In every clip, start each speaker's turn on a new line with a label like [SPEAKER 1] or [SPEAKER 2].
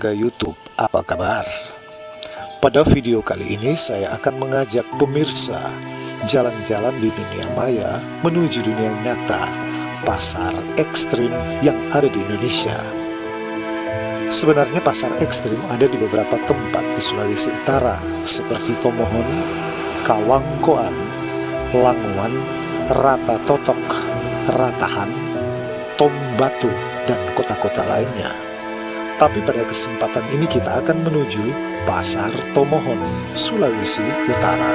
[SPEAKER 1] warga YouTube, apa kabar? Pada video kali ini saya akan mengajak pemirsa jalan-jalan di dunia maya menuju dunia nyata, pasar ekstrim yang ada di Indonesia. Sebenarnya pasar ekstrim ada di beberapa tempat di Sulawesi Utara, seperti Tomohon, Kawangkoan, Languan, Rata Totok, Ratahan, Tombatu, dan kota-kota lainnya. Tapi pada kesempatan ini kita akan menuju Pasar Tomohon, Sulawesi Utara.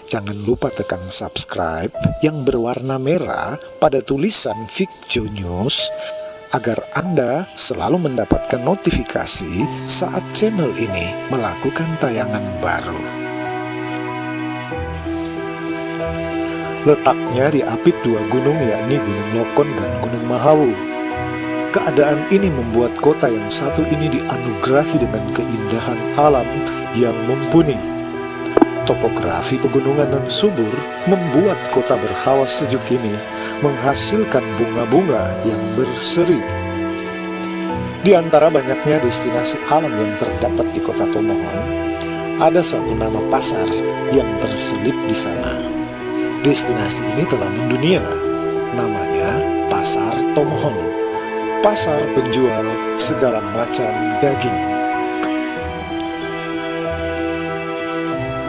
[SPEAKER 1] Jangan lupa tekan subscribe yang berwarna merah pada tulisan Vicjo News agar Anda selalu mendapatkan notifikasi saat channel ini melakukan tayangan baru. Letaknya di apit dua gunung, yakni Gunung Lokon dan Gunung Mahawu. Keadaan ini membuat kota yang satu ini dianugerahi dengan keindahan alam yang mumpuni. Topografi pegunungan dan subur membuat kota berhawa sejuk ini menghasilkan bunga-bunga yang berseri. Di antara banyaknya destinasi alam yang terdapat di kota Tomohon, ada satu nama pasar yang terselip di sana. Destinasi ini telah mendunia, namanya Pasar Tomohon, pasar penjual segala macam daging.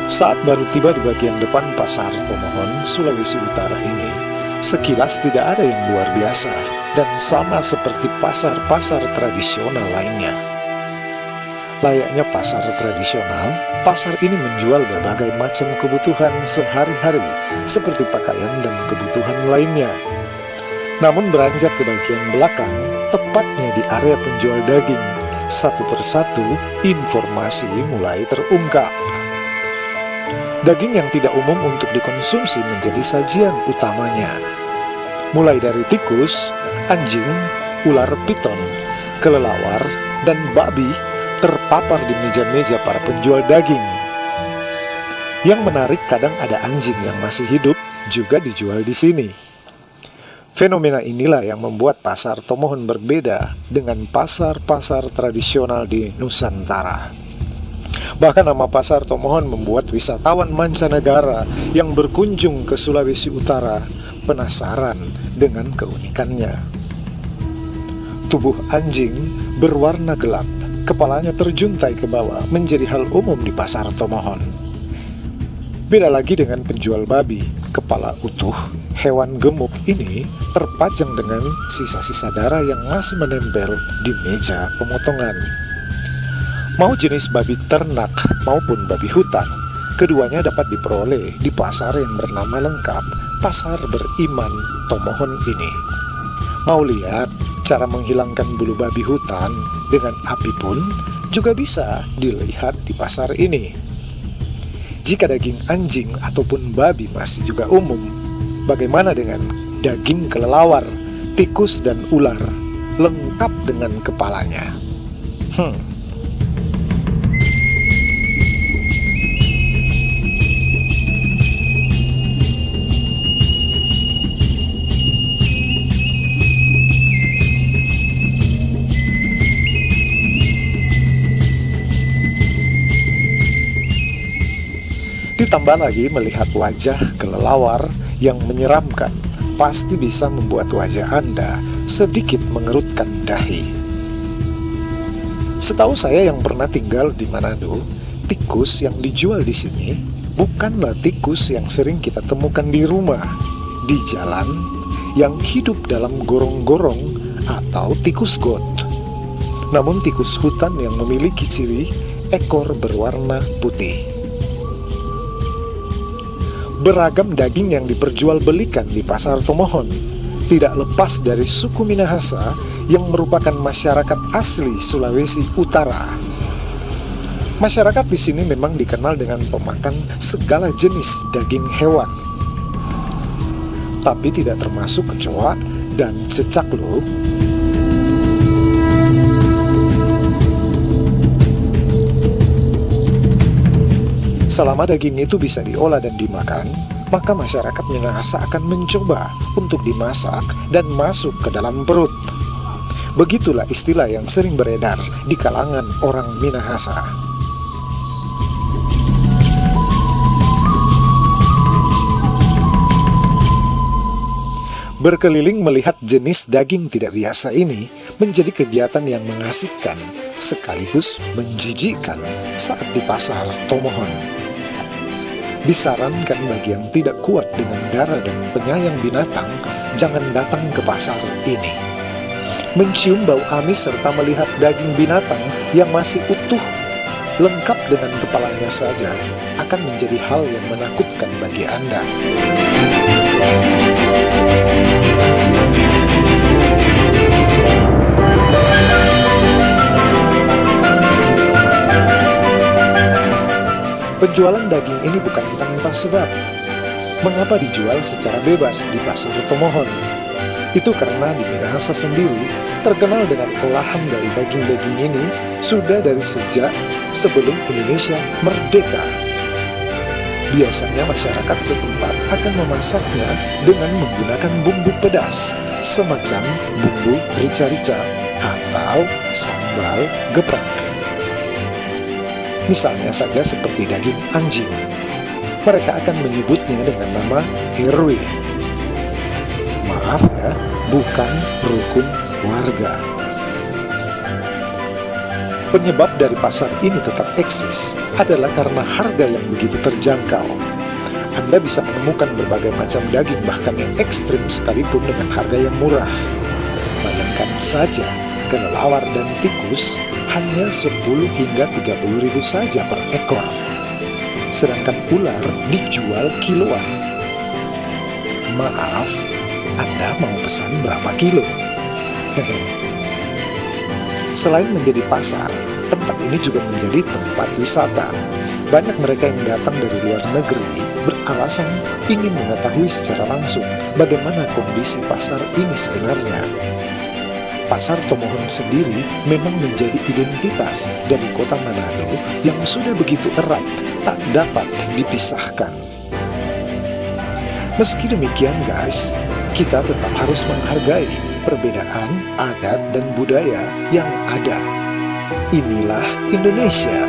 [SPEAKER 1] Saat baru tiba di bagian depan Pasar Tomohon, Sulawesi Utara ini, sekilas tidak ada yang luar biasa dan sama seperti pasar-pasar tradisional lainnya. Layaknya pasar tradisional, pasar ini menjual berbagai macam kebutuhan sehari-hari seperti pakaian dan kebutuhan lainnya. Namun beranjak ke bagian belakang, tepatnya di area penjual daging, satu persatu informasi mulai terungkap. Daging yang tidak umum untuk dikonsumsi menjadi sajian utamanya. Mulai dari tikus, anjing, ular piton, kelelawar, dan babi terpapar di meja-meja para penjual daging. Yang menarik, kadang ada anjing yang masih hidup juga dijual di sini. Fenomena inilah yang membuat Pasar Tomohon berbeda dengan pasar-pasar tradisional di Nusantara. Bahkan nama Pasar Tomohon membuat wisatawan mancanegara yang berkunjung ke Sulawesi Utara penasaran dengan keunikannya. Tubuh anjing berwarna gelap, kepalanya terjuntai ke bawah menjadi hal umum di Pasar Tomohon. Beda lagi dengan penjual babi, kepala utuh, hewan gemuk ini terpajang dengan sisa-sisa darah yang masih menempel di meja pemotongan. Mau jenis babi ternak maupun babi hutan, keduanya dapat diperoleh di pasar yang bernama lengkap Pasar Beriman Tomohon ini. Mau lihat cara menghilangkan bulu babi hutan dengan api pun juga bisa dilihat di pasar ini. Jika daging anjing ataupun babi masih juga umum, bagaimana dengan daging kelelawar, tikus, dan ular lengkap dengan kepalanya? Ditambah lagi melihat wajah kelelawar yang menyeramkan, pasti bisa membuat wajah Anda sedikit mengerutkan dahi. Setahu saya yang pernah tinggal di Manado, tikus yang dijual di sini bukanlah tikus yang sering kita temukan di rumah, di jalan, yang hidup dalam gorong-gorong atau tikus got. Namun tikus hutan yang memiliki ciri ekor berwarna putih. Beragam daging yang diperjualbelikan di Pasar Tomohon tidak lepas dari suku Minahasa yang merupakan masyarakat asli Sulawesi Utara. Masyarakat di sini memang dikenal dengan pemakan segala jenis daging hewan. tapi tidak termasuk kecoa dan cecak loh. Selama daging itu bisa diolah dan dimakan, maka masyarakat Minahasa akan mencoba untuk dimasak dan masuk ke dalam perut. Begitulah istilah yang sering beredar di kalangan orang Minahasa. Berkeliling melihat jenis daging tidak biasa ini menjadi kegiatan yang mengasihkan sekaligus menjijikkan saat di pasar Tomohon. Disarankan bagi yang tidak kuat dengan darah dan penyayang binatang, jangan datang ke pasar ini. Mencium bau amis serta melihat daging binatang yang masih utuh, lengkap dengan kepalanya saja, akan menjadi hal yang menakutkan bagi Anda. Penjualan daging ini bukan tanpa sebab. Mengapa dijual secara bebas di pasar Tomohon? Itu karena di Minahasa sendiri terkenal dengan olahan dari daging-daging ini sudah dari sejak sebelum Indonesia merdeka. Biasanya masyarakat setempat akan memasaknya dengan menggunakan bumbu pedas, semacam bumbu rica-rica atau sambal geprek. Misalnya saja seperti daging anjing, mereka akan menyebutnya dengan nama RW. Maaf ya, bukan rukun warga. Penyebab dari pasar ini tetap eksis adalah karena harga yang begitu terjangkau. Anda bisa menemukan berbagai macam daging bahkan yang ekstrim sekalipun dengan harga yang murah. Bayangkan saja, kelelawar dan tikus hanya 10 hingga 30 ribu saja per ekor. Sedangkan ular dijual kiloan. Maaf, Anda mau pesan berapa kilo? Selain menjadi pasar, tempat ini juga menjadi tempat wisata. Banyak mereka yang datang dari luar negeri beralasan ingin mengetahui secara langsung bagaimana kondisi pasar ini sebenarnya. Pasar Tomohon sendiri memang menjadi identitas dari kota Manado yang sudah begitu erat, tak dapat dipisahkan. Meski demikian guys, kita tetap harus menghargai perbedaan adat dan budaya yang ada. Inilah Indonesia.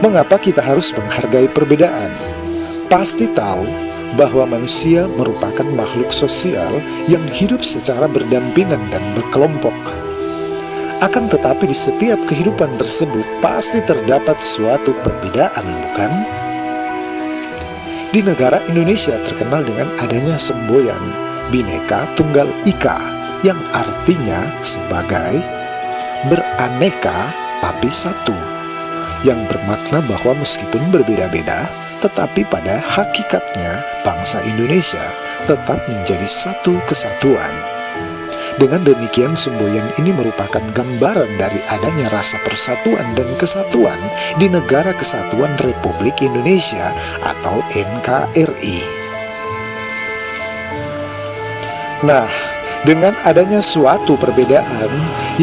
[SPEAKER 1] Mengapa kita harus menghargai perbedaan? Pasti tahu bahwa manusia merupakan makhluk sosial yang hidup secara berdampingan dan berkelompok. Akan tetapi di setiap kehidupan tersebut pasti terdapat suatu perbedaan, bukan? Di negara Indonesia terkenal dengan adanya semboyan Bhinneka Tunggal Ika yang artinya sebagai beraneka tapi satu, yang bermakna bahwa meskipun berbeda-beda, tetapi pada hakikatnya bangsa Indonesia tetap menjadi satu kesatuan. Dengan demikian, semboyan ini merupakan gambaran dari adanya rasa persatuan dan kesatuan di Negara Kesatuan Republik Indonesia atau NKRI. Nah, dengan adanya suatu perbedaan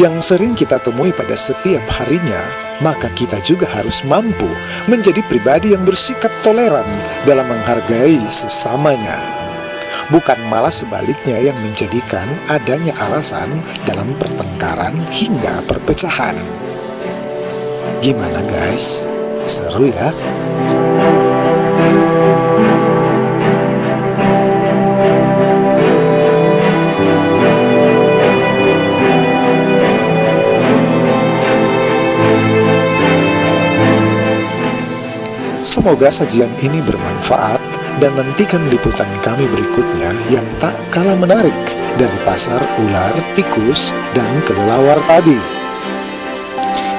[SPEAKER 1] yang sering kita temui pada setiap harinya, maka kita juga harus mampu menjadi pribadi yang bersikap toleran dalam menghargai sesamanya. Bukan malah sebaliknya yang menjadikan adanya alasan dalam pertengkaran hingga perpecahan. Gimana guys? Seru ya? Semoga sajian ini bermanfaat dan nantikan liputan kami berikutnya yang tak kalah menarik dari pasar ular, tikus, dan kelelawar tadi.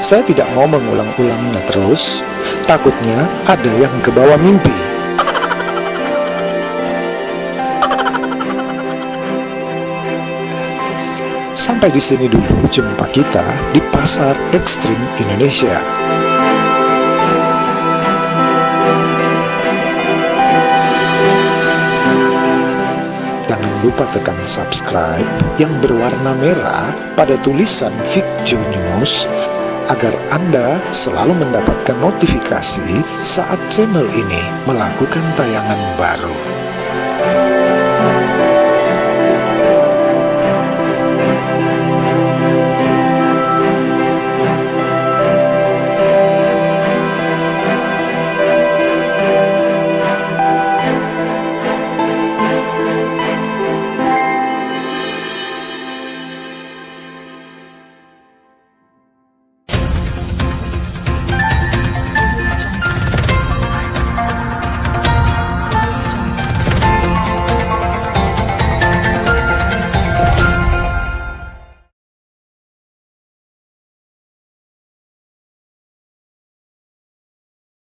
[SPEAKER 1] Saya tidak mau mengulang-ulangnya terus, takutnya ada yang kebawa mimpi. Sampai di sini dulu jumpa kita di Pasar Ekstrim Indonesia. Jangan lupa tekan subscribe yang berwarna merah pada tulisan Vicjo News agar Anda selalu mendapatkan notifikasi saat channel ini melakukan tayangan baru.